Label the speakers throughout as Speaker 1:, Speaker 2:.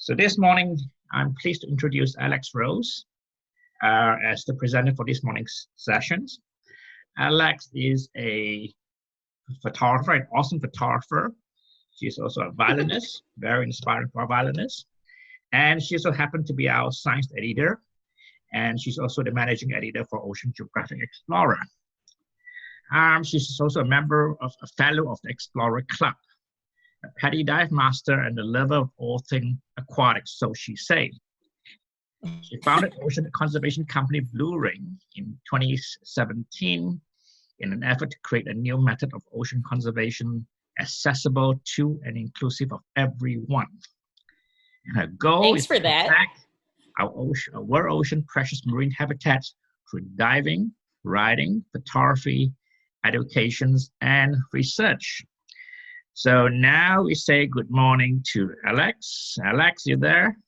Speaker 1: So this morning, I'm pleased to introduce Alex Rose as the presenter for this morning's sessions. Alex is a photographer, an awesome photographer. She's also a violinist, very inspiring for a violinist. And she also happened to be our science editor. And she's also the managing editor for Ocean Geographic Explorer. She's also a member of a fellow of the Explorer Club, a petty dive master and a lover of all things aquatic, so she says. She founded Ocean Conservation Company Blue Ring in 2017 in an effort to create a new method of ocean conservation accessible to and inclusive of everyone. And her goal is to protect our world ocean precious marine habitats through diving, writing, photography, educations, and research. So now we say good morning to Alex. Alex, you there?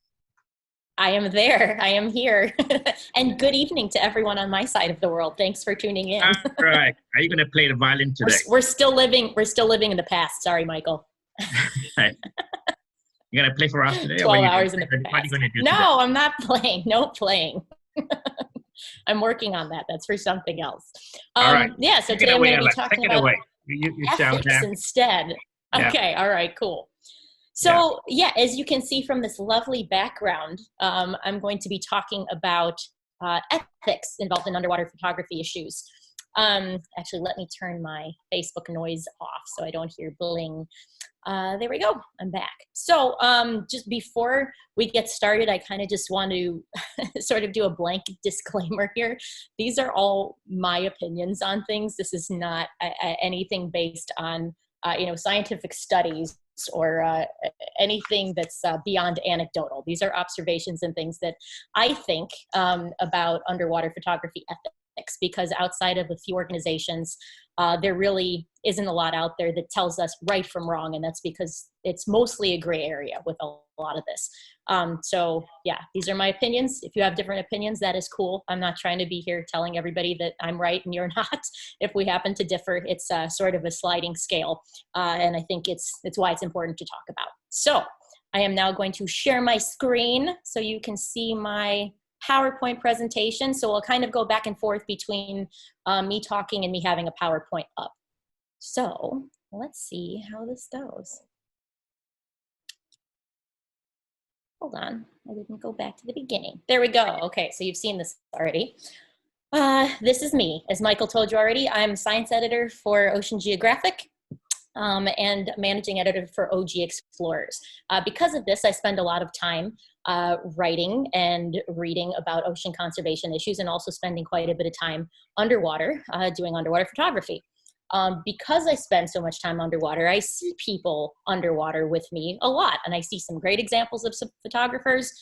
Speaker 2: I am there. I am here. And good evening to everyone on my side of the world. Thanks for tuning in.
Speaker 1: All right. Are you going to play the violin today?
Speaker 2: We're still living in the past. Sorry, Michael.
Speaker 1: You're going to play for us today?
Speaker 2: 12 hours in the past.
Speaker 1: What are you going to do
Speaker 2: today?
Speaker 1: No,
Speaker 2: I'm not playing. No playing. I'm working on that. That's for something else.
Speaker 1: All right.
Speaker 2: Yeah, so today I'm going to be talking about
Speaker 1: you
Speaker 2: ethics instead.
Speaker 1: Yeah.
Speaker 2: Okay, all right, cool. So yeah, as you can see from this lovely background, I'm going to be talking about ethics involved in underwater photography issues. Actually, let me turn my Facebook noise off so I don't hear bling. There we go, I'm back. So just before we get started, I kind of just want to sort of do a blanket disclaimer here. These are all my opinions on things. This is not anything based on scientific studies or anything that's beyond anecdotal. These are observations and things that I think about underwater photography ethics, because outside of a few organizations, there really isn't a lot out there that tells us right from wrong, and that's because it's mostly a gray area with a lot of this. So yeah, these are my opinions. If you have different opinions, that is cool. I'm not trying to be here telling everybody that I'm right and you're not. If we happen to differ, it's sort of a sliding scale, and I think it's why it's important to talk about. So I am now going to share my screen so you can see my PowerPoint presentation. So we'll kind of go back and forth between me talking and me having a PowerPoint up. So let's see how this goes. Hold on, I didn't go back to the beginning. There we go. Okay, so you've seen this already. This is me. As Michael told you already, I'm science editor for Ocean Geographic and managing editor for OG Explorers. Because of this, I spend a lot of time writing and reading about ocean conservation issues, and also spending quite a bit of time underwater doing underwater photography. Because I spend so much time underwater, I see people underwater with me a lot, and I see some great examples of some photographers,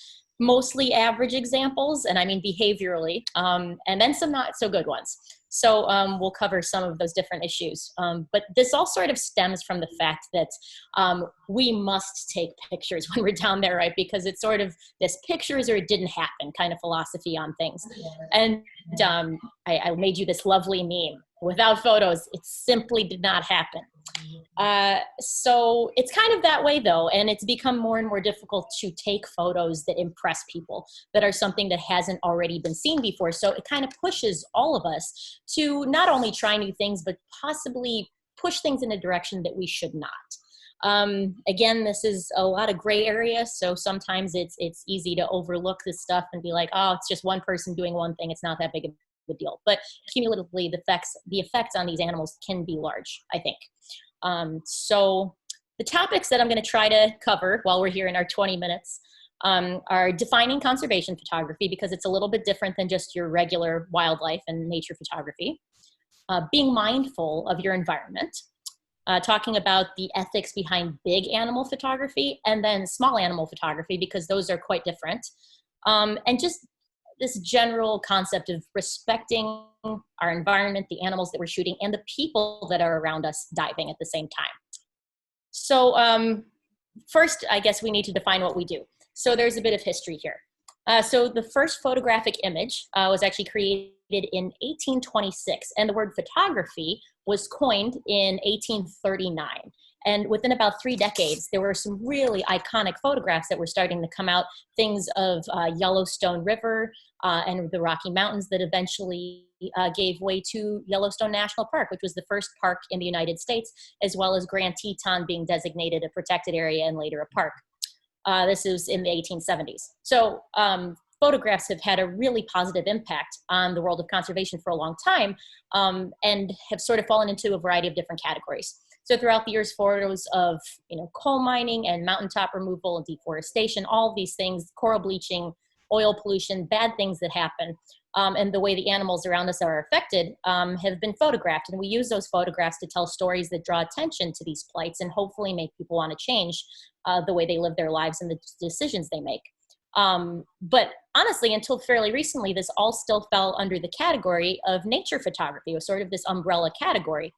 Speaker 2: mostly average examples, and I mean behaviorally, and then some not so good ones. So we'll cover some of those different issues. But this all sort of stems from the fact that we must take pictures when we're down there, right? Because it's sort of this pictures or it didn't happen kind of philosophy on things. And I made you this lovely meme. Without photos, it simply did not happen. So it's kind of that way though, and it's become more and more difficult to take photos that impress people, that are something that hasn't already been seen before. So it kind of pushes all of us to not only try new things, but possibly push things in a direction that we should not. Again, this is a lot of gray area, so sometimes it's easy to overlook this stuff and be like, oh, it's just one person doing one thing, it's not that big of a deal. But cumulatively, the effects on these animals can be large, I think. So the topics that I'm going to try to cover while we're here in our 20 minutes are defining conservation photography, because it's a little bit different than just your regular wildlife and nature photography. Being mindful of your environment. Talking about the ethics behind big animal photography and then small animal photography, because those are quite different. And just this general concept of respecting our environment, the animals that we're shooting, and the people that are around us diving at the same time. So first, I guess we need to define what we do. So there's a bit of history here. So the first photographic image was actually created in 1826, and the word photography was coined in 1839. And within about 3 decades, there were some really iconic photographs that were starting to come out, things of Yellowstone River and the Rocky Mountains that eventually gave way to Yellowstone National Park, which was the first park in the United States, as well as Grand Teton being designated a protected area and later a park. This is in the 1870s. So photographs have had a really positive impact on the world of conservation for a long time, and have sort of fallen into a variety of different categories. So throughout the years, photos of coal mining and mountaintop removal and deforestation, all of these things, coral bleaching, oil pollution, bad things that happen, and the way the animals around us are affected have been photographed. And we use those photographs to tell stories that draw attention to these plights and hopefully make people want to change the way they live their lives and the decisions they make. But honestly, until fairly recently, this all still fell under the category of nature photography. It was sort of this umbrella category.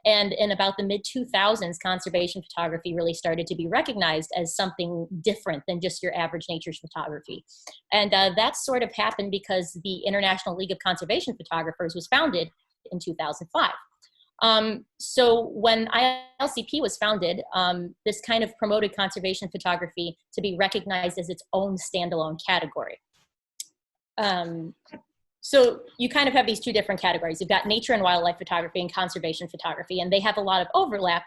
Speaker 2: And in about the mid-2000s, conservation photography really started to be recognized as something different than just your average nature photography. And that sort of happened because the International League of Conservation Photographers was founded in 2005. So when ILCP was founded, this kind of promoted conservation photography to be recognized as its own standalone category. So you kind of have these two different categories. You've got nature and wildlife photography and conservation photography, and they have a lot of overlap.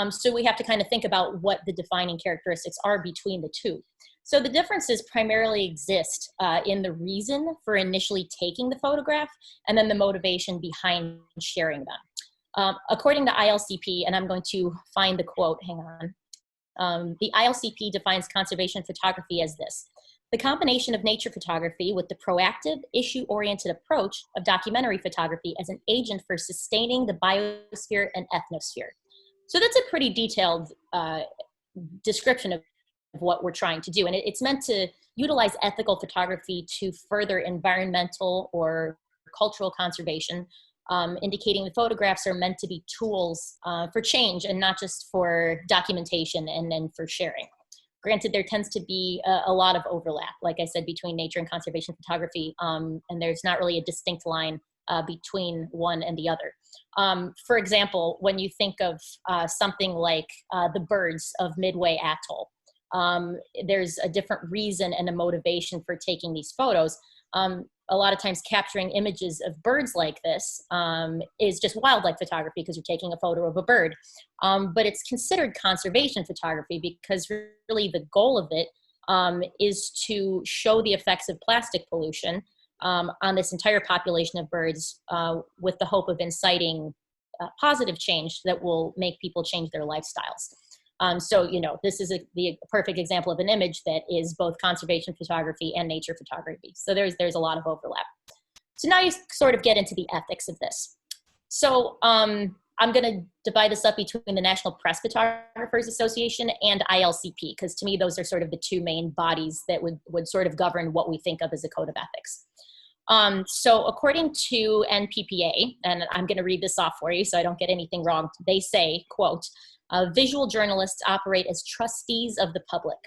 Speaker 2: So we have to kind of think about what the defining characteristics are between the two. So the differences primarily exist in the reason for initially taking the photograph and then the motivation behind sharing them. According to ILCP, and I'm going to find the quote, hang on. The ILCP defines conservation photography as this: the combination of nature photography with the proactive, issue-oriented approach of documentary photography as an agent for sustaining the biosphere and ethnosphere. So that's a pretty detailed description of what we're trying to do. And it's meant to utilize ethical photography to further environmental or cultural conservation, indicating the photographs are meant to be tools for change and not just for documentation and then for sharing. Granted, there tends to be a lot of overlap, like I said, between nature and conservation photography, and there's not really a distinct line between one and the other. For example, when you think of something like the birds of Midway Atoll, there's a different reason and a motivation for taking these photos. A lot of times capturing images of birds like this is just wildlife photography because you're taking a photo of a bird. But it's considered conservation photography because really the goal of it is to show the effects of plastic pollution on this entire population of birds with the hope of inciting positive change that will make people change their lifestyles. So, this is the perfect example of an image that is both conservation photography and nature photography. So there's a lot of overlap. So now you sort of get into the ethics of this. So I'm going to divide this up between the National Press Photographers Association and ILCP, because to me, those are sort of the two main bodies that would sort of govern what we think of as a code of ethics. So according to NPPA, and I'm going to read this off for you so I don't get anything wrong, they say, quote, visual journalists operate as trustees of the public.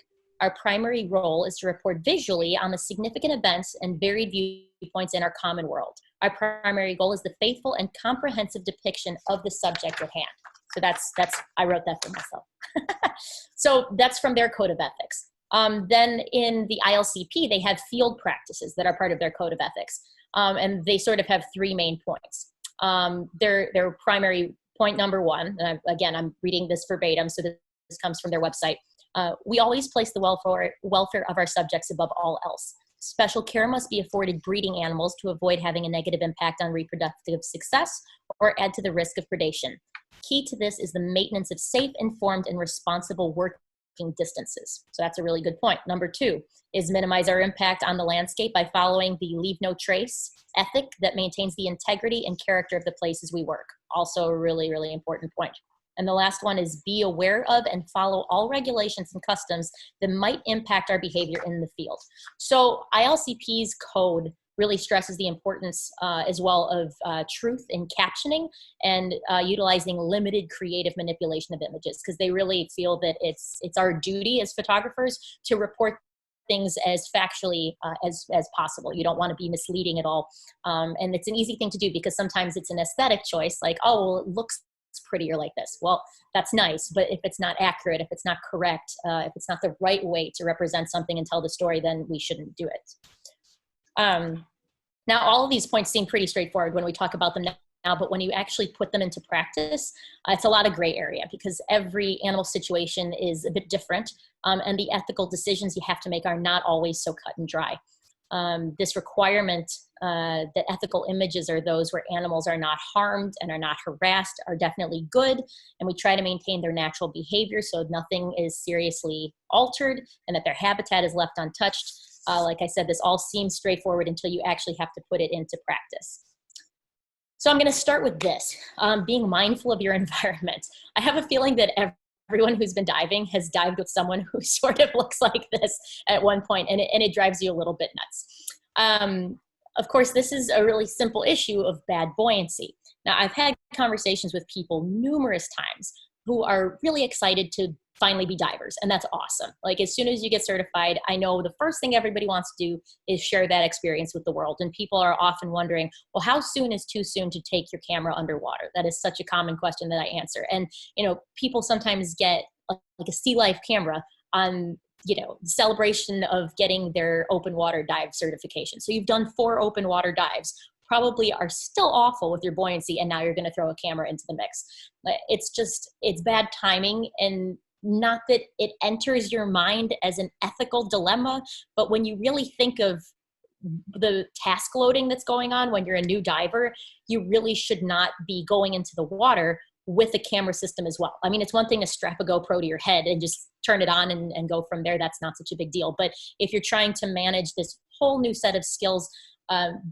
Speaker 2: Our primary role is to report visually on the significant events and varied viewpoints in our common world. Our primary goal is the faithful and comprehensive depiction of the subject at hand. So that's I wrote that for myself. So that's from their code of ethics. Then in the ILCP, they have field practices that are part of their code of ethics. And they sort of have three main points. Their primary point number one, and again, I'm reading this verbatim, so this comes from their website. We always place the welfare of our subjects above all else. Special care must be afforded breeding animals to avoid having a negative impact on reproductive success or add to the risk of predation. Key to this is the maintenance of safe, informed, and responsible working distances. So that's a really good point. Number two is minimize our impact on the landscape by following the leave no trace ethic that maintains the integrity and character of the places we work. Also a really, really important point. And the last one is be aware of and follow all regulations and customs that might impact our behavior in the field. So ILCP's code really stresses the importance as well of truth in captioning and utilizing limited creative manipulation of images, because they really feel that it's our duty as photographers to report things as factually as possible. You don't want to be misleading at all. And it's an easy thing to do because sometimes it's an aesthetic choice, like, oh, well, it looks prettier like this. Well, that's nice, but if it's not accurate, if it's not correct, if it's not the right way to represent something and tell the story, then we shouldn't do it. Now, all of these points seem pretty straightforward when we talk about them now, but when you actually put them into practice, it's a lot of gray area because every animal situation is a bit different, and the ethical decisions you have to make are not always so cut and dry. This requirement that ethical images are those where animals are not harmed and are not harassed are definitely good, and we try to maintain their natural behavior so nothing is seriously altered and that their habitat is left untouched. Like I said, this all seems straightforward until you actually have to put it into practice. So I'm going to start with this, being mindful of your environment. I have a feeling that everyone who's been diving has dived with someone who sort of looks like this at one point, and it drives you a little bit nuts. Of course, this is a really simple issue of bad buoyancy. Now, I've had conversations with people numerous times who are really excited to finally be divers, and that's awesome. Like, as soon as you get certified, I know the first thing everybody wants to do is share that experience with the world, and people are often wondering, well, how soon is too soon to take your camera underwater? That is such a common question that I answer. And, you know, people sometimes get like a sea life camera on, you know, the celebration of getting their open water dive certification. So you've done 4 open water dives, probably are still awful with your buoyancy, and now you're going to throw a camera into the mix. It's bad timing, and not that it enters your mind as an ethical dilemma, but when you really think of the task loading that's going on when you're a new diver, you really should not be going into the water with a camera system as well. I mean, it's one thing to strap a GoPro to your head and just turn it on and go from there. That's not such a big deal. But if you're trying to manage this whole new set of skills,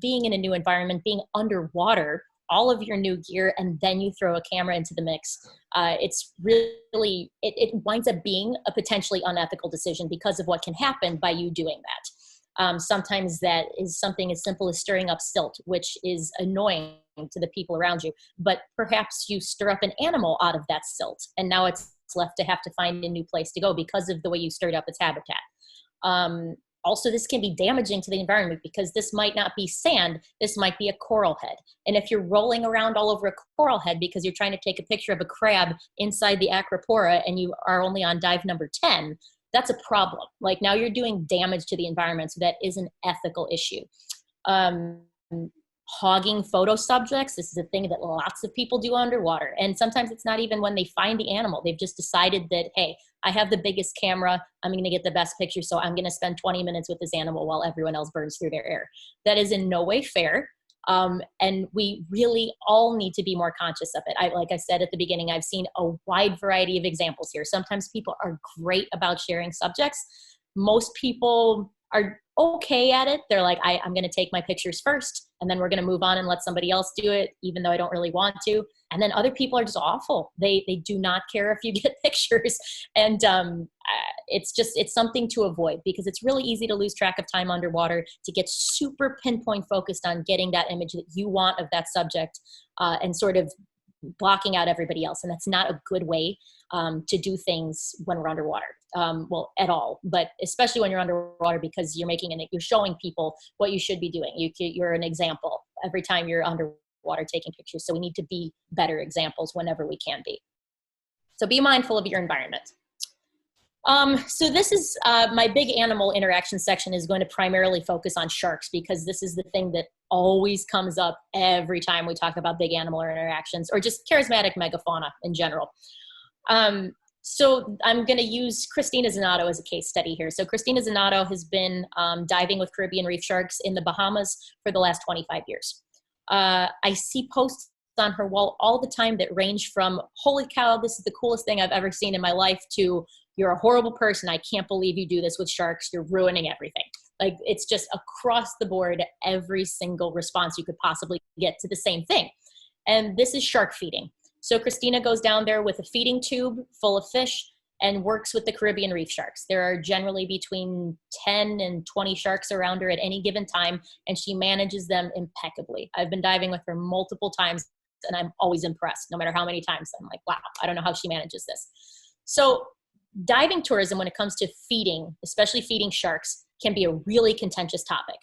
Speaker 2: being in a new environment, being underwater, all of your new gear, and then you throw a camera into the mix, it's really, it winds up being a potentially unethical decision because of what can happen by you doing that. Sometimes that is something as simple as stirring up silt, which is annoying to the people around you, but perhaps you stir up an animal out of that silt, and now it's left to have to find a new place to go because of the way you stirred up its habitat. Also, this can be damaging to the environment because this might not be sand, this might be a coral head. And if you're rolling around all over a coral head because you're trying to take a picture of a crab inside the acropora and you are only on dive number 10, that's a problem. Like, now you're doing damage to the environment, so that is an ethical issue. Hogging photo subjects, this is a thing that lots of people do underwater. And sometimes it's not even when they find the animal. They've just decided that, hey, I have the biggest camera, I'm going to get the best picture, so I'm going to spend 20 minutes with this animal while everyone else burns through their air. That is in no way fair. And we really all need to be more conscious of it. Like I said at the beginning, I've seen a wide variety of examples here. Sometimes people are great about sharing subjects. Most people are okay at it. They're like, I'm going to take my pictures first, and then we're going to move on and let somebody else do it, even though I don't really want to. And then other people are just awful. They do not care if you get pictures. And it's something to avoid because it's really easy to lose track of time underwater, to get super pinpoint focused on getting that image that you want of that subject, and sort of blocking out everybody else. And that's not a good way to do things when we're underwater. Well, at all, but especially when you're underwater, because you're you're showing people what you should be doing. You're an example every time you're underwater taking pictures. So we need to be better examples whenever we can be. So be mindful of your environment. So this is my big animal interaction section is going to primarily focus on sharks because this is the thing that always comes up every time we talk about big animal interactions or just charismatic megafauna in general. So I'm going to use Christina Zanato as a case study here. So Christina Zanato has been diving with Caribbean reef sharks in the Bahamas for the last 25 years. I see posts on her wall all the time that range from, holy cow, this is the coolest thing I've ever seen in my life, to, you're a horrible person, I can't believe you do this with sharks, you're ruining everything. Like, it's just across the board, every single response you could possibly get to the same thing. And this is shark feeding. So Christina goes down there with a feeding tube full of fish and works with the Caribbean reef sharks. There are generally between 10 and 20 sharks around her at any given time, and she manages them impeccably. I've been diving with her multiple times, and I'm always impressed, no matter how many times. I'm like, wow, I don't know how she manages this. So diving tourism, when it comes to feeding, especially feeding sharks, can be a really contentious topic,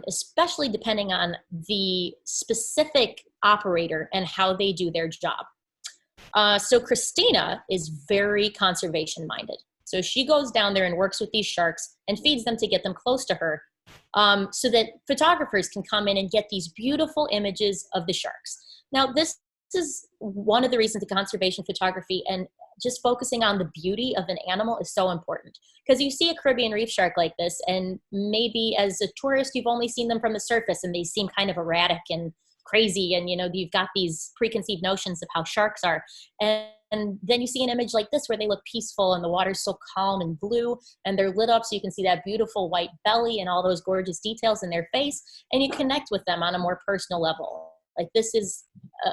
Speaker 2: especially depending on the specific operator and how they do their job. So Christina is very conservation minded. So she goes down there and works with these sharks and feeds them to get them close to her, so that photographers can come in and get these beautiful images of the sharks. Now, this is one of the reasons that conservation photography and just focusing on the beauty of an animal is so important. Because you see a Caribbean reef shark like this, and maybe as a tourist, you've only seen them from the surface and they seem kind of erratic and crazy. And, you've got these preconceived notions of how sharks are. And then you see an image like this where they look peaceful and the water's so calm and blue and they're lit up so you can see that beautiful white belly and all those gorgeous details in their face, and you connect with them on a more personal level. Like, this is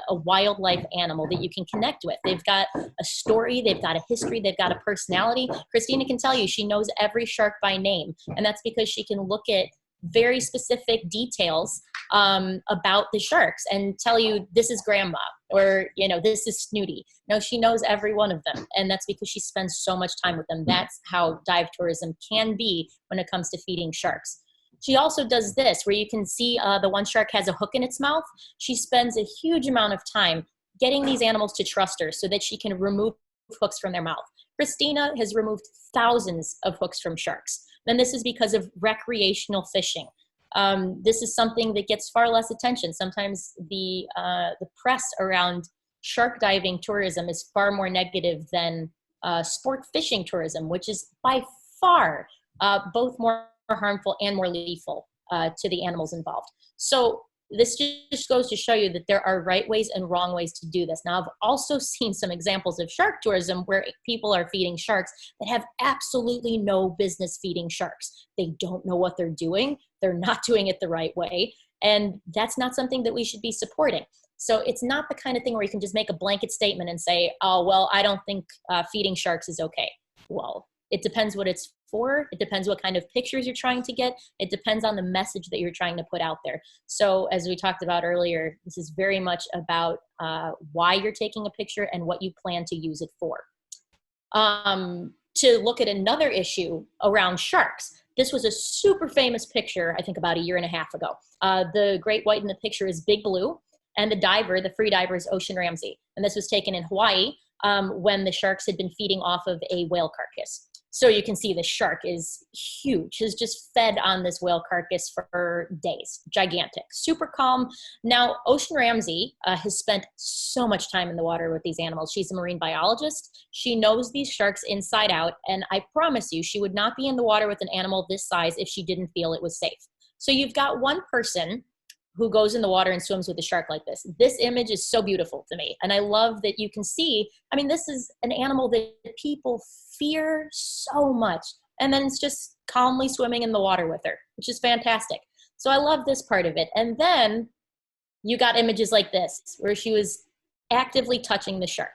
Speaker 2: a wildlife animal that you can connect with. They've got a story, they've got a history, they've got a personality. Christina can tell you she knows every shark by name, and that's because she can look at very specific details about the sharks and tell you this is Grandma, or this is Snooty. No, she knows every one of them, and that's because she spends so much time with them. That's how dive tourism can be when it comes to feeding sharks. She also does this, where you can see the one shark has a hook in its mouth. She spends a huge amount of time getting these animals to trust her so that she can remove hooks from their mouth. Christina has removed thousands of hooks from sharks. And this is because of recreational fishing. This is something that gets far less attention. Sometimes the press around shark diving tourism is far more negative than sport fishing tourism, which is by far both more harmful and more lethal to the animals involved. So this just goes to show you that there are right ways and wrong ways to do this. Now, I've also seen some examples of shark tourism where people are feeding sharks that have absolutely no business feeding sharks. They don't know what they're doing. They're not doing it the right way. And that's not something that we should be supporting. So it's not the kind of thing where you can just make a blanket statement and say, oh, well, I don't think feeding sharks is okay. Well, it depends what it's for. It depends what kind of pictures you're trying to get. It depends on the message that you're trying to put out there. So as we talked about earlier, this is very much about why you're taking a picture and what you plan to use it for. To look at another issue around sharks, this was a super famous picture, I think about a year and a half ago. The great white in the picture is Big Blue, and the diver, the free diver, is Ocean Ramsey. And this was taken in Hawaii when the sharks had been feeding off of a whale carcass. So you can see the shark is huge, has just fed on this whale carcass for days. Gigantic, super calm. Now, Ocean Ramsey has spent so much time in the water with these animals. She's a marine biologist. She knows these sharks inside out. And I promise you, she would not be in the water with an animal this size if she didn't feel it was safe. So you've got one person who goes in the water and swims with a shark like this. This image is so beautiful to me. And I love that you can see, I mean, this is an animal that people fear so much. And then it's just calmly swimming in the water with her, which is fantastic. So I love this part of it. And then you got images like this, where she was actively touching the shark.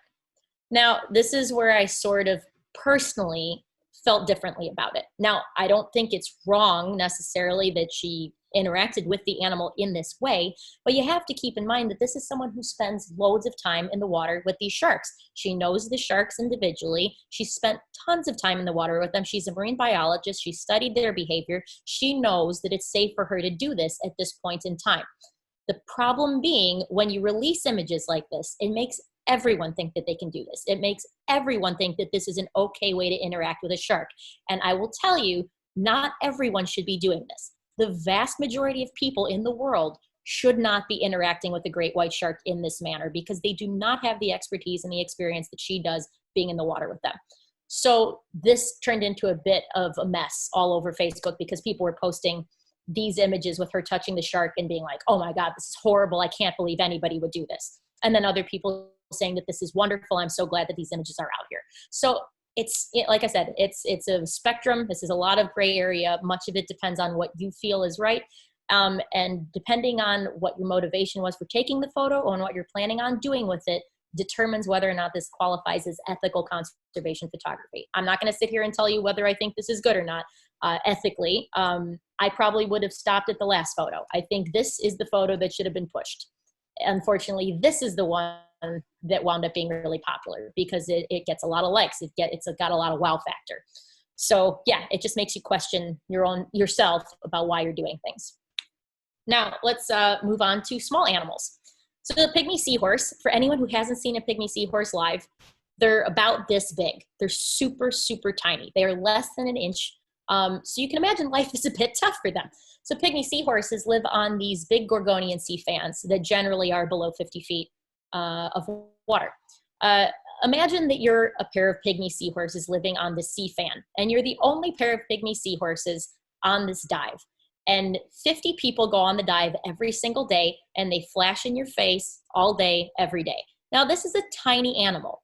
Speaker 2: Now, this is where I sort of personally felt differently about it. Now, I don't think it's wrong necessarily that she interacted with the animal in this way, but you have to keep in mind that this is someone who spends loads of time in the water with these sharks. She knows the sharks individually. She spent tons of time in the water with them. She's a marine biologist. She studied their behavior. She knows that it's safe for her to do this at this point in time. The problem being, when you release images like this, it makes everyone think that they can do this. It makes everyone think that this is an okay way to interact with a shark. And I will tell you, not everyone should be doing this. The vast majority of people in the world should not be interacting with the great white shark in this manner, because they do not have the expertise and the experience that she does being in the water with them. So this turned into a bit of a mess all over Facebook, because people were posting these images with her touching the shark and being like, oh my God, this is horrible. I can't believe anybody would do this. And then other people saying that this is wonderful. I'm so glad that these images are out here. So like I said, it's a spectrum. This is a lot of gray area. Much of it depends on what you feel is right. And depending on what your motivation was for taking the photo and what you're planning on doing with it determines whether or not this qualifies as ethical conservation photography. I'm not going to sit here and tell you whether I think this is good or not ethically. I probably would have stopped at the last photo. I think this is the photo that should have been pushed. Unfortunately, this is the one that wound up being really popular because it gets a lot of likes. It's got a lot of wow factor. So yeah, it just makes you question yourself about why you're doing things. Now let's move on to small animals. So the pygmy seahorse, for anyone who hasn't seen a pygmy seahorse live, they're about this big. They're super, super tiny. They are less than an inch. So you can imagine life is a bit tough for them. So pygmy seahorses live on these big Gorgonian sea fans that generally are below 50 feet of water. Imagine that you're a pair of pygmy seahorses living on the sea fan, and you're the only pair of pygmy seahorses on this dive. And 50 people go on the dive every single day, and they flash in your face all day, every day. Now, this is a tiny animal.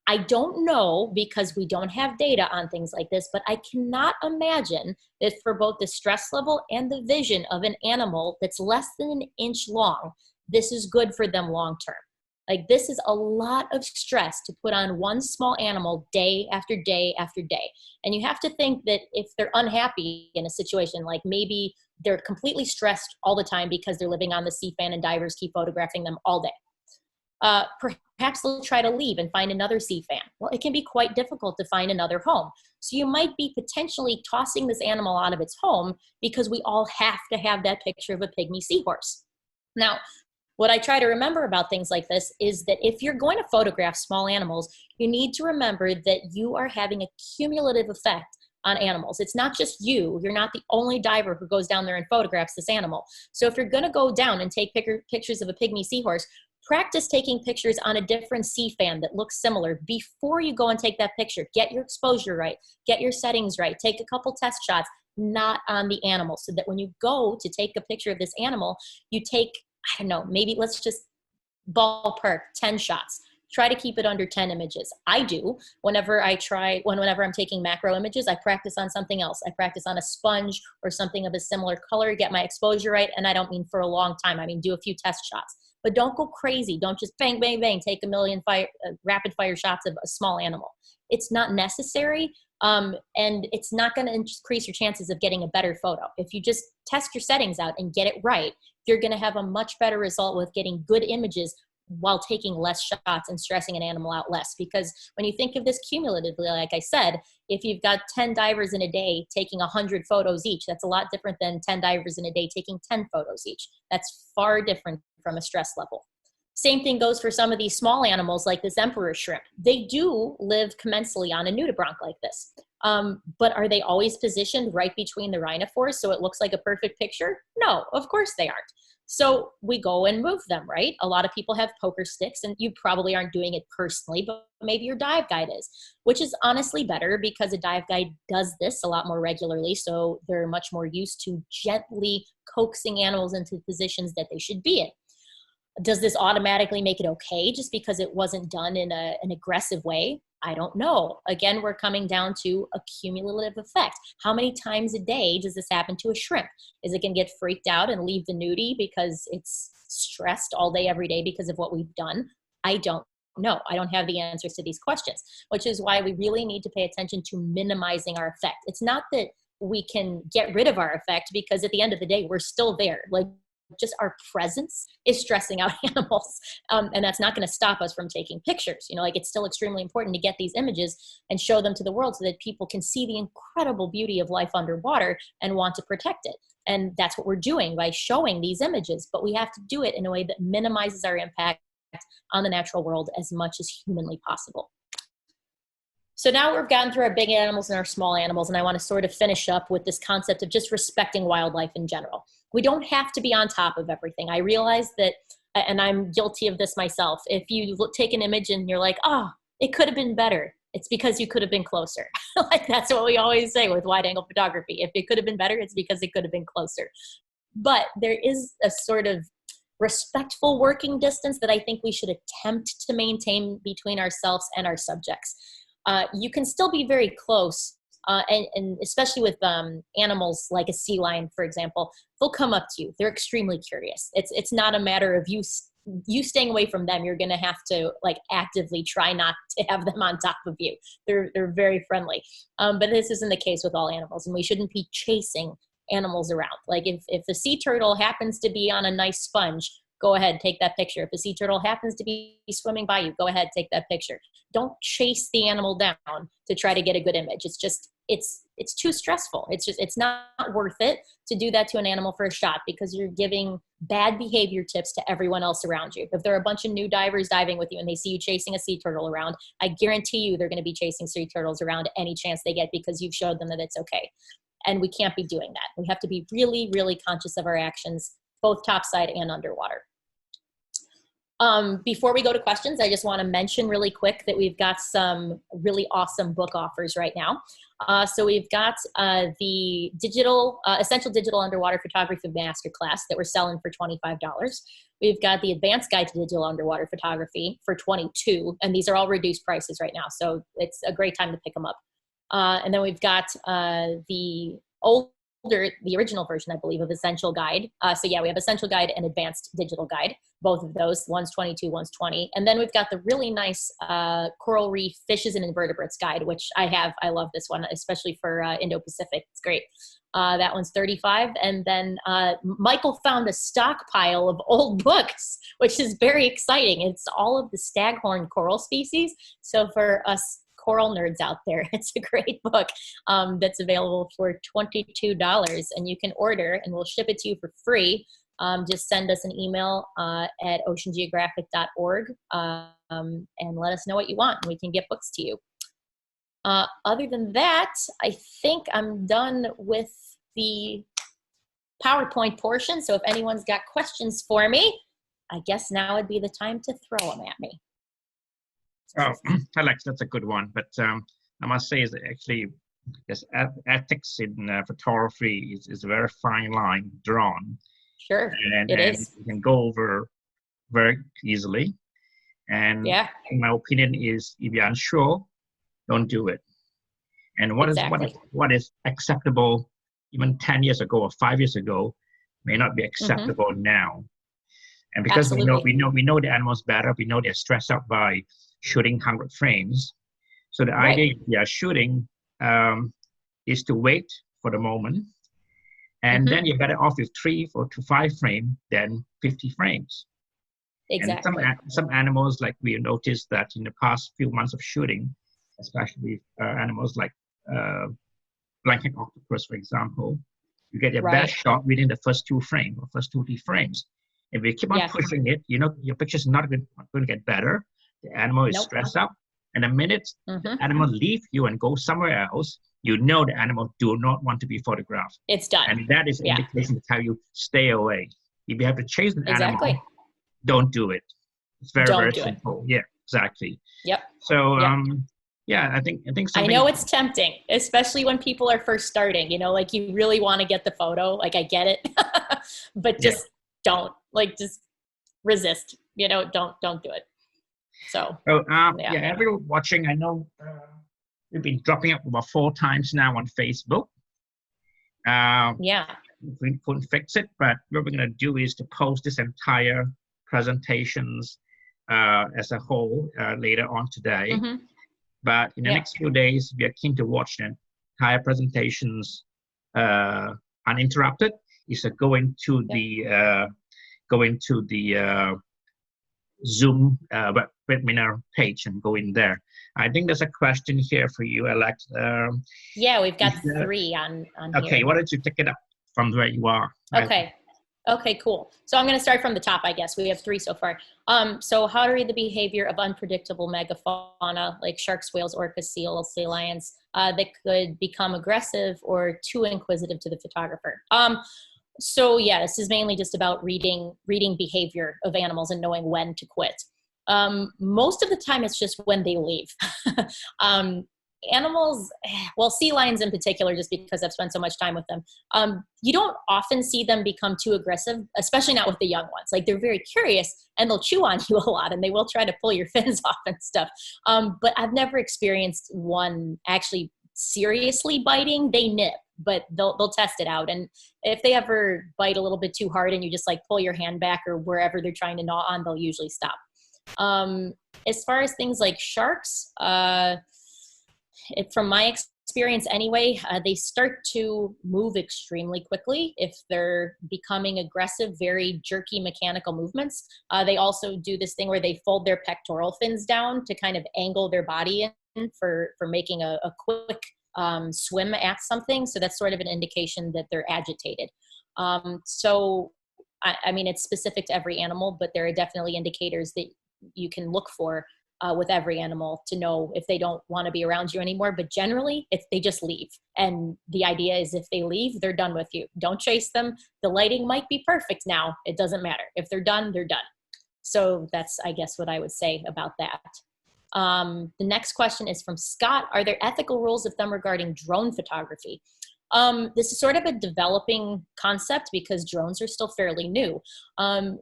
Speaker 2: I don't know, because we don't have data on things like this, but I cannot imagine that for both the stress level and the vision of an animal that's less than an inch long, this is good for them long term. Like, this is a lot of stress to put on one small animal day after day after day. And you have to think that if they're unhappy in a situation, like maybe they're completely stressed all the time because they're living on the sea fan and divers keep photographing them all day. Perhaps they'll try to leave and find another sea fan. Well, it can be quite difficult to find another home. So you might be potentially tossing this animal out of its home because we all have to have that picture of a pygmy seahorse. Now, what I try to remember about things like this is that if you're going to photograph small animals, you need to remember that you are having a cumulative effect on animals. It's not just you. You're not the only diver who goes down there and photographs this animal. So if you're going to go down and take pictures of a pygmy seahorse, practice taking pictures on a different sea fan that looks similar before you go and take that picture. Get your exposure right. Get your settings right. Take a couple test shots, not on the animal, so that when you go to take a picture of this animal, you take, I don't know, maybe let's just ballpark 10 shots. Try to keep it under 10 images. I do. Whenever I'm taking macro images, I practice on something else. I practice on a sponge or something of a similar color, get my exposure right. And I don't mean for a long time. I mean, do a few test shots. But don't go crazy. Don't just bang, bang, bang, take a million rapid fire shots of a small animal. It's not necessary. And it's not going to increase your chances of getting a better photo. If you just test your settings out and get it right, you're going to have a much better result with getting good images while taking less shots and stressing an animal out less. Because when you think of this cumulatively, like I said, if you've got 10 divers in a day taking 100 photos each, that's a lot different than 10 divers in a day taking 10 photos each. That's far different from a stress level. Same thing goes for some of these small animals like this emperor shrimp. They do live commensally on a nudibranch like this. But are they always positioned right between the rhinophores so it looks like a perfect picture? No, of course they aren't. So we go and move them, right? A lot of people have poker sticks, and you probably aren't doing it personally, but maybe your dive guide is, which is honestly better because a dive guide does this a lot more regularly. So they're much more used to gently coaxing animals into positions that they should be in. Does this automatically make it okay just because it wasn't done in an aggressive way? I don't know. Again, we're coming down to a cumulative effect. How many times a day does this happen to a shrimp? Is it going to get freaked out and leave the nudie because it's stressed all day, every day because of what we've done? I don't know. I don't have the answers to these questions, which is why we really need to pay attention to minimizing our effect. It's not that we can get rid of our effect, because at the end of the day, we're still there. Like, just our presence is stressing out animals. And that's not going to stop us from taking pictures. You know, like, it's still extremely important to get these images and show them to the world so that people can see the incredible beauty of life underwater and want to protect it. And that's what we're doing by showing these images, but we have to do it in a way that minimizes our impact on the natural world as much as humanly possible. So now we've gotten through our big animals and our small animals, and I want to sort of finish up with this concept of just respecting wildlife in general. We don't have to be on top of everything. I realize that, and I'm guilty of this myself, if you take an image and you're like, oh, it could have been better, it's because you could have been closer. Like, that's what we always say with wide angle photography. If it could have been better, it's because it could have been closer. But there is a sort of respectful working distance that I think we should attempt to maintain between ourselves and our subjects. You can still be very close, and especially with animals like a sea lion, for example, they'll come up to you. They're extremely curious. It's not a matter of you staying away from them. You're going to have to, like, actively try not to have them on top of you. They're very friendly. But this isn't the case with all animals, and we shouldn't be chasing animals around. Like, if the sea turtle happens to be on a nice sponge, go ahead, take that picture. If a sea turtle happens to be swimming by you, go ahead, take that picture. Don't chase the animal down to try to get a good image. It's just it's too stressful. It's not worth it to do that to an animal for a shot, because you're giving bad behavior tips to everyone else around you. If there are a bunch of new divers diving with you and they see you chasing a sea turtle around, I guarantee you they're going to be chasing sea turtles around any chance they get, because you've showed them that it's okay. And we can't be doing that. We have to be really, really conscious of our actions, both topside and underwater. Before we go to questions, I just want to mention really quick that we've got some really awesome book offers right now. So we've got the Essential Digital Underwater Photography Masterclass that we're selling for $25. We've got the Advanced Guide to Digital Underwater Photography for $22, and these are all reduced prices right now, so it's a great time to pick them up. And then we've got the original version, I believe, of Essential Guide. So yeah, we have Essential Guide and Advanced Digital Guide, both of those. One's 22, one's 20. And then we've got the really nice Coral Reef Fishes and Invertebrates Guide, which I have. I love this one, especially for Indo-Pacific. It's great. That one's 35. And then Michael found a stockpile of old books, which is very exciting. It's all of the staghorn coral species. So for us coral nerds out there, it's a great book that's available for $22, and you can order and we'll ship it to you for free. Just send us an email at oceangeographic.org and let us know what you want, and we can get books to you. Other than that, I think I'm done with the PowerPoint portion. So if anyone's got questions for me, I guess now would be the time to throw them at me.
Speaker 1: Oh, Alex, that's a good one. But I must say is that actually, yes, ethics in photography is a very fine line drawn.
Speaker 2: Sure,
Speaker 1: and
Speaker 2: it is.
Speaker 1: You can go over very easily. And
Speaker 2: yeah,
Speaker 1: in my opinion is, if you're unsure, don't do it. And what is acceptable even 10 years ago or 5 years ago may not be acceptable now. And because we know the animals better, we know they're stressed out by shooting 100 frames. So the idea if you are shooting is to wait for the moment, and then you get it off with 3 to 5 frames, then 50 frames.
Speaker 2: Exactly.
Speaker 1: And some animals, like we noticed that in the past few months of shooting, especially animals like blanket octopus, for example, you get your best shot within the first 2 frames or first 2 to 3 frames. If you keep on pushing it, your picture's not going to get better. The animal is stressed out, and the minute the animal leave you and go somewhere else, you know the animal do not want to be photographed.
Speaker 2: It's done.
Speaker 1: And that is an indication to tell you stay away. If you have to chase an animal, don't do it. It's very, very simple. Yeah, exactly.
Speaker 2: Yep.
Speaker 1: So, I think
Speaker 2: I know it's tempting, especially when people are first starting, like you really want to get the photo. Like I get it, but just don't, just resist, don't do it. So,
Speaker 1: everyone watching, I know we've been dropping up about 4 times now on Facebook. We couldn't fix it, but what we're going to do is to post this entire presentations as a whole later on today. But in the next few days, we are keen to watch the entire presentations uninterrupted. Is go into the Zoom webinar page and go in there. I think there's a question here for you, Alex.
Speaker 2: We've got 3 on
Speaker 1: okay,
Speaker 2: here.
Speaker 1: Why don't you take it up from where you are?
Speaker 2: Okay, cool. So I'm going to start from the top, I guess. We have 3 so far. So how to read the behavior of unpredictable megafauna like sharks, whales, orcas, seals, sea lions that could become aggressive or too inquisitive to the photographer. So this is mainly just about reading behavior of animals and knowing when to quit. Most of the time it's just when they leave. Animals, well, sea lions in particular, just because I've spent so much time with them, you don't often see them become too aggressive, especially not with the young ones. Like they're very curious and they'll chew on you a lot and they will try to pull your fins off and stuff. But I've never experienced one actually seriously biting. They nip, but they'll test it out. And if they ever bite a little bit too hard and you just pull your hand back or wherever they're trying to gnaw on, they'll usually stop. As far as things like sharks, from my experience anyway, they start to move extremely quickly if they're becoming aggressive, very jerky mechanical movements. They also do this thing where they fold their pectoral fins down to kind of angle their body in for making a quick swim at something. So that's sort of an indication that they're agitated. So, I mean, it's specific to every animal, but there are definitely indicators that you can look for with every animal to know if they don't want to be around you anymore. But generally, they just leave. And the idea is if they leave, they're done with you. Don't chase them. The lighting might be perfect now. It doesn't matter. If they're done, they're done. So that's, I guess, what I would say about that. The next question is from Scott. Are there ethical rules of thumb regarding drone photography? This is sort of a developing concept because drones are still fairly new.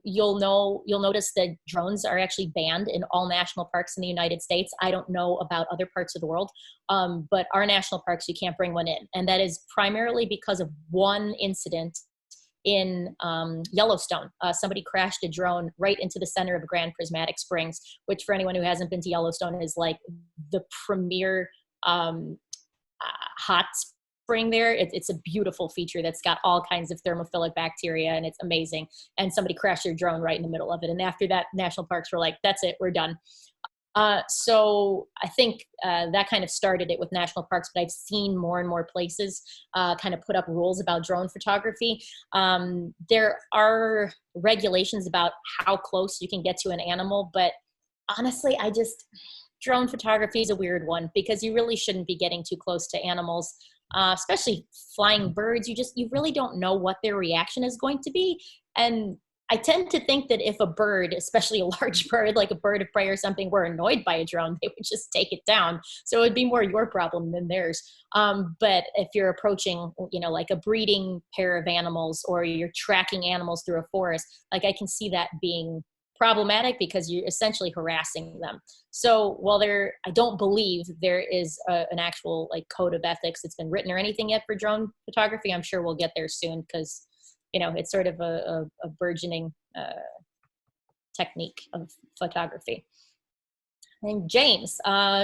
Speaker 2: You'll notice that drones are actually banned in all national parks in the United States. I don't know about other parts of the world, but our national parks, you can't bring one in. And that is primarily because of one incident in Yellowstone. Somebody crashed a drone right into the center of Grand Prismatic Springs, which for anyone who hasn't been to Yellowstone is like the premier hot spring there. It's a beautiful feature that's got all kinds of thermophilic bacteria and it's amazing. And somebody crashed their drone right in the middle of it. And after that, national parks were like, that's it, we're done. So I think that kind of started it with national parks, but I've seen more and more places kind of put up rules about drone photography. There are regulations about how close you can get to an animal, but honestly, drone photography is a weird one because you really shouldn't be getting too close to animals, especially flying birds. You really don't know what their reaction is going to be. And I tend to think that if a bird, especially a large bird, like a bird of prey or something, were annoyed by a drone, they would just take it down. So it would be more your problem than theirs. But if you're approaching, like a breeding pair of animals or you're tracking animals through a forest, like I can see that being problematic because you're essentially harassing them. So while I don't believe there is an actual like code of ethics that's been written or anything yet for drone photography, I'm sure we'll get there soon because it's sort of a burgeoning technique of photography. And James,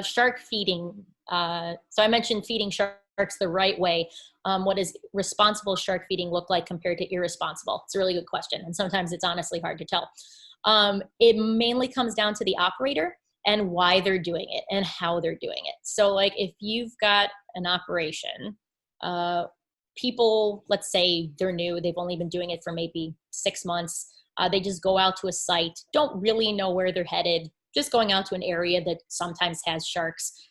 Speaker 2: shark feeding. So I mentioned feeding sharks the right way. What does responsible shark feeding look like compared to irresponsible? It's a really good question. And sometimes it's honestly hard to tell. It mainly comes down to the operator and why they're doing it and how they're doing it. So like if you've got an operation, people, let's say they're new, they've only been doing it for maybe 6 months. They just go out to a site, don't really know where they're headed, just going out to an area that sometimes has sharks,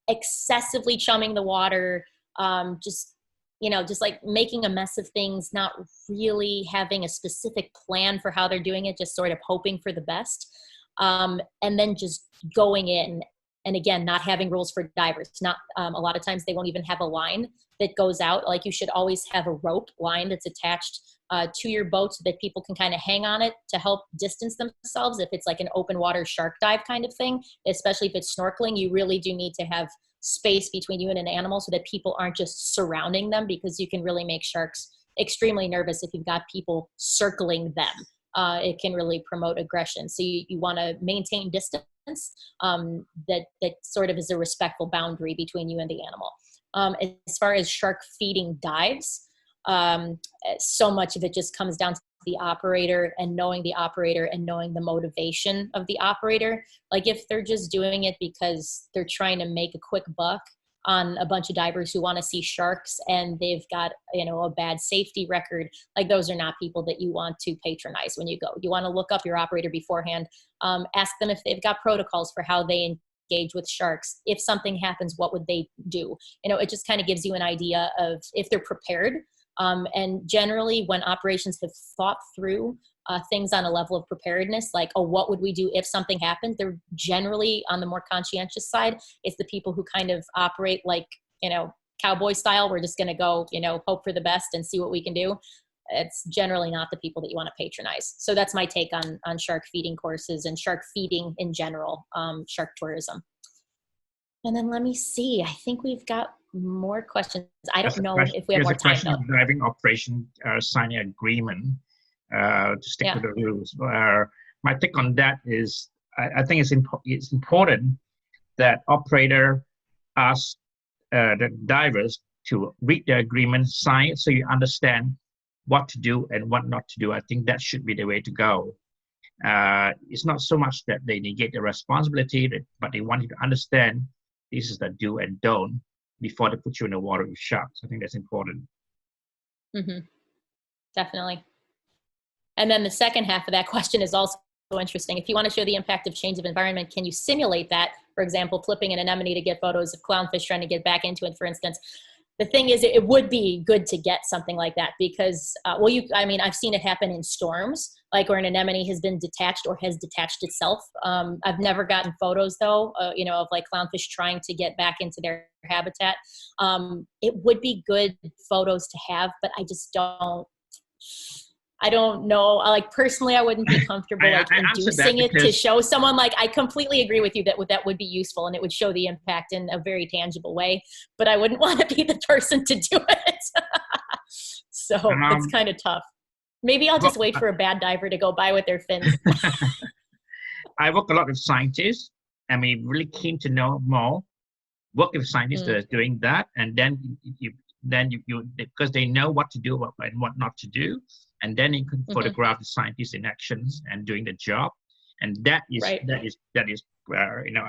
Speaker 2: excessively chumming the water, just like making a mess of things, not really having a specific plan for how they're doing it, just sort of hoping for the best. And then just going in. And again, not having rules for divers. Not a lot of times they won't even have a line that goes out. Like you should always have a rope line that's attached to your boat so that people can kind of hang on it to help distance themselves. If it's like an open water shark dive kind of thing, especially if it's snorkeling, you really do need to have space between you and an animal so that people aren't just surrounding them because you can really make sharks extremely nervous if you've got people circling them. It can really promote aggression. So you want to maintain distance. That sort of is a respectful boundary between you and the animal. As far as shark feeding dives, so much of it just comes down to the operator and knowing the motivation of the operator. Like if they're just doing it because they're trying to make a quick buck on a bunch of divers who want to see sharks and they've got, a bad safety record, like those are not people that you want to patronize when you go. You want to look up your operator beforehand, ask them if they've got protocols for how they engage with sharks. If something happens, what would they do? It just kind of gives you an idea of if they're prepared. And generally when operations have thought through things on a level of preparedness, like, what would we do if something happened? They're generally on the more conscientious side. It's the people who kind of operate like, cowboy style. We're just going to go, hope for the best and see what we can do. It's generally not the people that you want to patronize. So that's my take on shark feeding courses and shark feeding in general, shark tourism. And then let me see. I think we've got more questions. I don't know if we have more time.
Speaker 1: There's a question of diving operation signing agreement to stick to the rules. My take on that is I think it's important that operator asks the divers to read the agreement, sign it, so you understand what to do and what not to do. I think that should be the way to go. It's not so much that they negate the responsibility, but they want you to understand this is the do and don't. before they put you in the water with sharks. I think that's important.
Speaker 2: Mm-hmm. Definitely. And then the second half of that question is also interesting. If you want to show the impact of change of environment, can you simulate that? For example, flipping an anemone to get photos of clownfish trying to get back into it, for instance. The thing is, it would be good to get something like that because, I've seen it happen in storms, like where an anemone has been detached or has detached itself. I've never gotten photos though, of like clownfish trying to get back into their habitat. It would be good photos to have, but I don't know. Like personally, I wouldn't be comfortable inducing it to show someone. Like I completely agree with you that would be useful and it would show the impact in a very tangible way. But I wouldn't want to be the person to do it. So it's kind of tough. Maybe I'll just wait for a bad diver to go by with their fins.
Speaker 1: I work a lot with scientists. I mean, really keen to know more. Work with scientists that are doing that, and then you because they know what to do and what not to do, and then you can photograph the scientists in actions and doing the job, and that is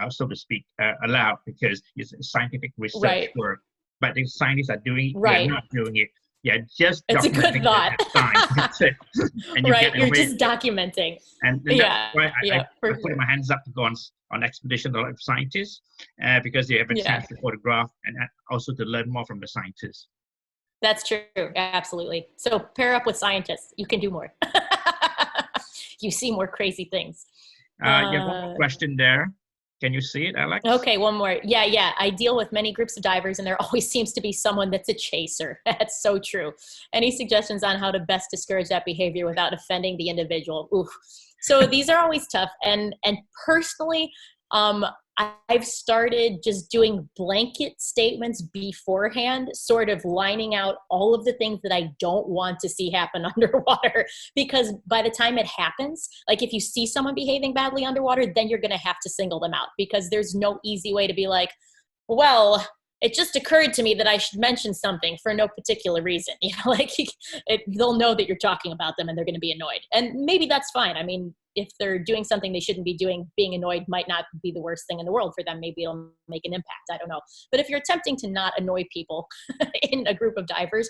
Speaker 1: so to speak, allowed because it's scientific research work. But the scientists are doing it, they're not doing it. Yeah, just
Speaker 2: it's a good thought.
Speaker 1: That's it. And
Speaker 2: you're just documenting.
Speaker 1: And that's why I put my hands up to go on expeditions with a lot of scientists because they have a chance to photograph and also to learn more from the scientists.
Speaker 2: That's true. Absolutely. So pair up with scientists. You can do more. You see more crazy things.
Speaker 1: You have one more question there. Can you see it, Alex?
Speaker 2: Okay, one more. Yeah. I deal with many groups of divers, and there always seems to be someone that's a chaser. That's so true. Any suggestions on how to best discourage that behavior without offending the individual? Oof. So these are always tough. And personally, I've started just doing blanket statements beforehand, sort of lining out all of the things that I don't want to see happen underwater. Because by the time it happens, like if you see someone behaving badly underwater, then you're going to have to single them out because there's no easy way to be like, well, it just occurred to me that I should mention something for no particular reason. They'll know that you're talking about them and they're going to be annoyed. And maybe that's fine. I mean, if they're doing something they shouldn't be doing, being annoyed might not be the worst thing in the world for them. Maybe it'll make an impact. I don't know. But if you're attempting to not annoy people in a group of divers,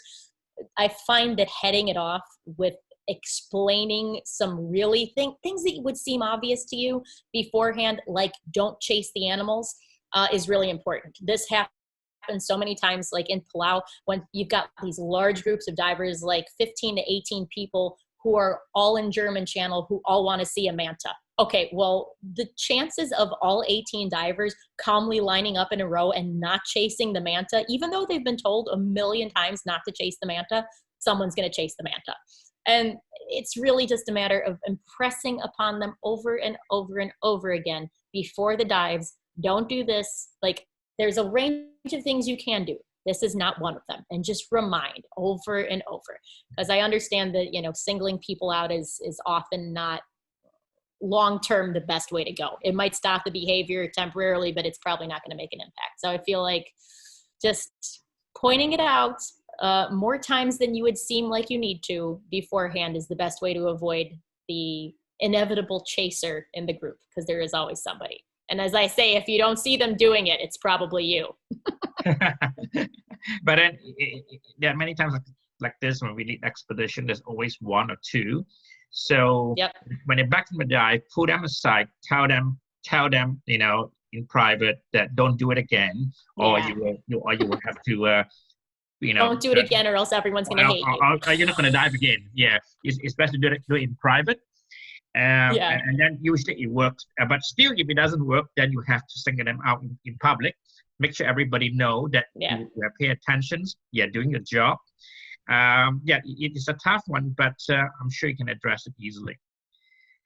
Speaker 2: I find that heading it off with explaining some really things that would seem obvious to you beforehand, like don't chase the animals, is really important. This happens so many times, like in Palau, when you've got these large groups of divers, like 15 to 18 people who are all in German Channel, who all want to see a manta. Okay, well, the chances of all 18 divers calmly lining up in a row and not chasing the manta, even though they've been told a million times not to chase the manta, someone's going to chase the manta. And it's really just a matter of impressing upon them over and over and over again before the dives. Don't do this. Like, there's a range of things you can do. This is not one of them. And just remind over and over. Because I understand that, singling people out is often not long-term the best way to go. It might stop the behavior temporarily, but it's probably not going to make an impact. So I feel like just pointing it out more times than you would seem like you need to beforehand is the best way to avoid the inevitable chaser in the group, because there is always somebody. And as I say, if you don't see them doing it, it's probably you.
Speaker 1: But then there are many times like this when we lead expedition, there's always one or two. So when they're back from the dive, pull them aside, tell them, in private that don't do it again, or you will have to,
Speaker 2: don't do it again, or else everyone's going to hate you.
Speaker 1: Or you're not going to dive again. Yeah, it's best to do it in private. And then usually it works. But still, if it doesn't work, then you have to single them out in public. Make sure everybody know that you pay attention. You're doing your job. It is a tough one, but I'm sure you can address it easily.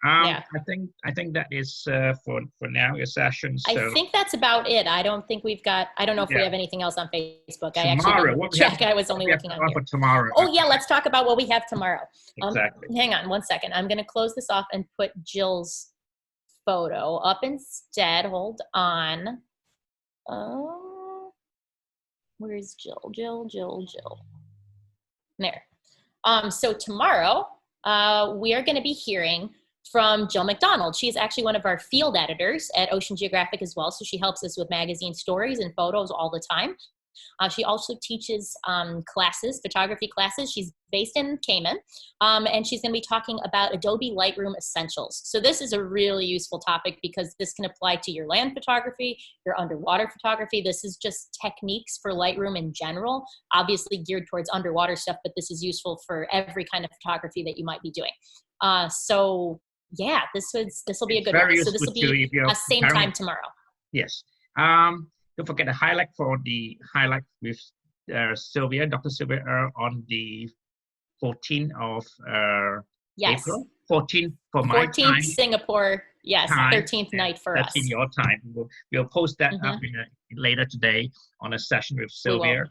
Speaker 1: I think that is for now your session. So.
Speaker 2: I think that's about it. I don't think we've got. I don't know if we have anything else on Facebook.
Speaker 1: Tomorrow,
Speaker 2: I actually didn't check. I was only looking on here.
Speaker 1: For tomorrow.
Speaker 2: Oh yeah, let's talk about what we have tomorrow.
Speaker 1: Exactly.
Speaker 2: Hang on 1 second. I'm going to close this off and put Jill's photo up instead. Hold on. Where's Jill? Jill. There. So tomorrow, we are going to be hearing from Jill McDonald. She's actually one of our field editors at Ocean Geographic as well. So she helps us with magazine stories and photos all the time. She also teaches classes, photography classes. She's based in Cayman, and she's going to be talking about Adobe Lightroom Essentials. So this is a really useful topic because this can apply to your land photography, your underwater photography. This is just techniques for Lightroom in general, obviously geared towards underwater stuff, but this is useful for every kind of photography that you might be doing. So yeah, this will be a good one. So this will be same time tomorrow.
Speaker 1: Yes. Don't forget the highlight with Sylvia, Dr. Sylvia on the 14th of
Speaker 2: yes.
Speaker 1: April. 14th for my
Speaker 2: 14th
Speaker 1: time.
Speaker 2: Singapore. Yes.
Speaker 1: Time,
Speaker 2: 13th night for us.
Speaker 1: 13th your time. We'll post that up later today on a session with Sylvia.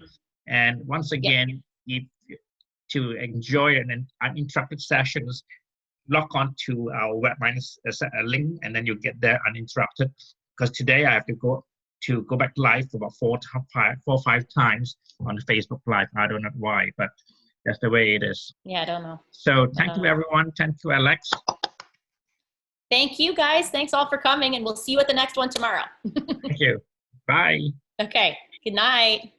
Speaker 1: And once again, if to enjoy an uninterrupted sessions, log on to our webinar link, and then you'll get there uninterrupted. Because today I have to go back live for about four or five times on Facebook Live. I don't know why, but that's the way it is.
Speaker 2: Yeah, I don't know.
Speaker 1: So thank you, everyone. Thank you, Alex.
Speaker 2: Thank you, guys. Thanks all for coming, and we'll see you at the next one tomorrow.
Speaker 1: Thank you. Bye.
Speaker 2: Okay. Good night.